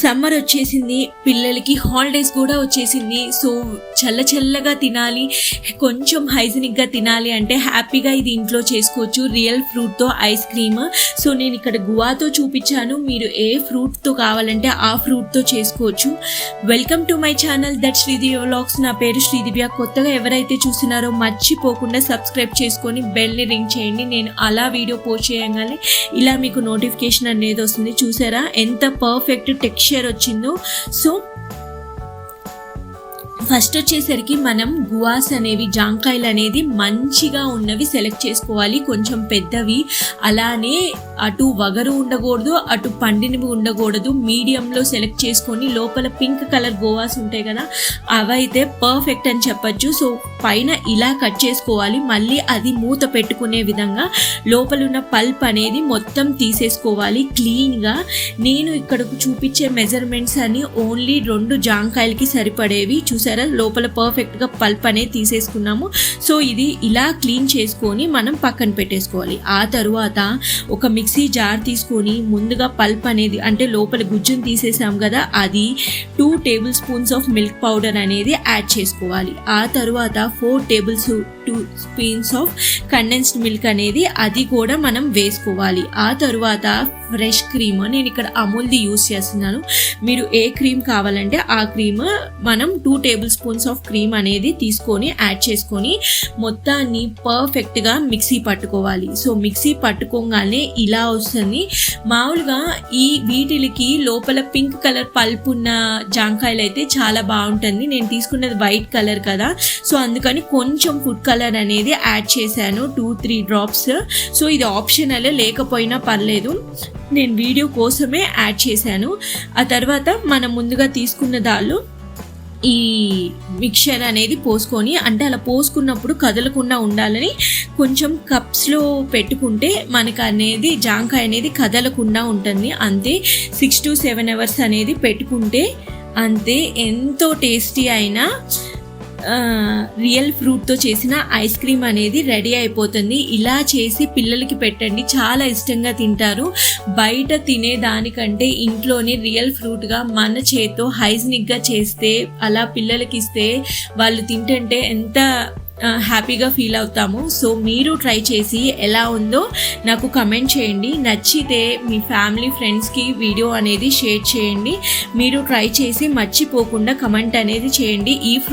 Summer వచ్చేసింది, పిల్లలకి holidays కూడా వచ్చేసింది. సో చల్లగా తినాలి, కొంచెం హైజీనిక్గా తినాలి అంటే హ్యాపీగా ఇది ఇంట్లో చేసుకోవచ్చు, రియల్ ఫ్రూట్తో ఐస్ క్రీమ్. సో నేను ఇక్కడ గువాతో చూపించాను, మీరు ఏ ఫ్రూట్తో కావాలంటే ఆ ఫ్రూట్తో చేసుకోవచ్చు. Welcome to my channel that Sridivya vlogs. నా పేరు శ్రీదివ్య. కొత్తగా ఎవరైతే చూస్తున్నారో మర్చిపోకుండా సబ్స్క్రైబ్ చేసుకొని బెల్ని రింగ్ చేయండి. నేను అలా వీడియో పోస్ట్ చేయగానే ఇలా మీకు నోటిఫికేషన్ అనేది వస్తుంది. చూసారా ఎంత పర్ఫెక్ట్ టెక్స్చర్ వచ్చిందో. సో ఫస్ట్ వచ్చేసరికి మనం గువాస్ అనేవి, జాంకాయలు అనేది మంచిగా ఉన్నవి సెలెక్ట్ చేసుకోవాలి, కొంచెం పెద్దవి. అలానే అటు వగరు ఉండకూడదు, అటు పండినవి ఉండకూడదు, మీడియంలో సెలెక్ట్ చేసుకొని లోపల పింక్ కలర్ గోవాస్ ఉంటాయి కదా, అవైతే పర్ఫెక్ట్ అని చెప్పచ్చు. సో పైన ఇలా కట్ చేసుకోవాలి, మళ్ళీ అది మూత పెట్టుకునే విధంగా లోపల ఉన్న పల్ప్ అనేది మొత్తం తీసేసుకోవాలి క్లీన్గా. నేను ఇక్కడ చూపించే మెజర్మెంట్స్ అని ఓన్లీ 2 జాంకాయలకి సరిపడేవి. చూసారా, లోపల పర్ఫెక్ట్గా పల్ప్ అనేది తీసేసుకున్నాము. సో ఇది ఇలా క్లీన్ చేసుకొని మనం పక్కన పెట్టేసుకోవాలి. ఆ తరువాత ఒక మిక్సీ జార్ తీసుకొని ముందుగా పల్ప్ అనేది, అంటే లోపల గుజ్జును తీసేసాం కదా, అది 2 table spoons of milk powder అనేది యాడ్ చేసుకోవాలి. ఆ తరువాత 4 table spoons of condensed milk అనేది, అది కూడా మనం వేసుకోవాలి. ఆ తరువాత ఫ్రెష్ క్రీమ్, నేను ఇక్కడ అమూల్ది యూస్ చేస్తున్నాను, మీరు ఏ క్రీమ్ కావాలంటే ఆ క్రీమ్, మనం 2 టేబుల్ స్పూన్స్ ఆఫ్ క్రీమ్ అనేది తీసుకొని యాడ్ చేసుకొని మొత్తాన్ని పర్ఫెక్ట్గా మిక్సీ పట్టుకోవాలి. సో మిక్సీ పట్టుకోగానే ఇలా వస్తుంది. మామూలుగా ఈ వీటికి లోపల పింక్ కలర్ పల్ప్ ఉన్న జాంకాయలు అయితే చాలా బాగుంటుంది. నేను తీసుకున్నది వైట్ కలర్ కదా, సో అందుకని కొంచెం ఫుడ్ కలర్ అనేది యాడ్ చేశాను, 2-3 డ్రాప్స్. సో ఇది ఆప్షనల్, లేకపోయినా పర్లేదు, నేను వీడియో కోసమే యాడ్ చేశాను. ఆ తర్వాత మనం ముందుగా తీసుకున్న దానిలో ఈ మిక్చర్ అనేది పోసుకొని, అంటే అలా పోసుకున్నప్పుడు కదలకుండా ఉండాలని కొంచెం కప్స్లో పెట్టుకుంటే మనకు అనేది జాంకాయ అనేది కదలకుండా ఉంటుంది. అంతే, 6 to 7 hours అనేది పెట్టుకుంటే అంతే, ఎంతో టేస్టీ అయినా రియల్ ఫ్రూట్తో చేసిన ఐస్ క్రీమ్ అనేది రెడీ అయిపోతుంది. ఇలా చేసి పిల్లలకి పెట్టండి, చాలా ఇష్టంగా తింటారు. బయట తినేదానికంటే ఇంట్లోనే రియల్ ఫ్రూట్గా మన చేత్తో హైజీనిక్గా చేస్తే, అలా పిల్లలకి ఇస్తే వాళ్ళు తింటుంటే ఎంత హ్యాపీగా ఫీల్ అవుతాము. సో మీరు ట్రై చేసి ఎలా ఉందో నాకు కమెంట్ చేయండి. నచ్చితే మీ ఫ్యామిలీ ఫ్రెండ్స్కి వీడియో అనేది షేర్ చేయండి. మీరు ట్రై చేసి మర్చిపోకుండా కమెంట్ అనేది చేయండి. ఈ ఫ్రూట్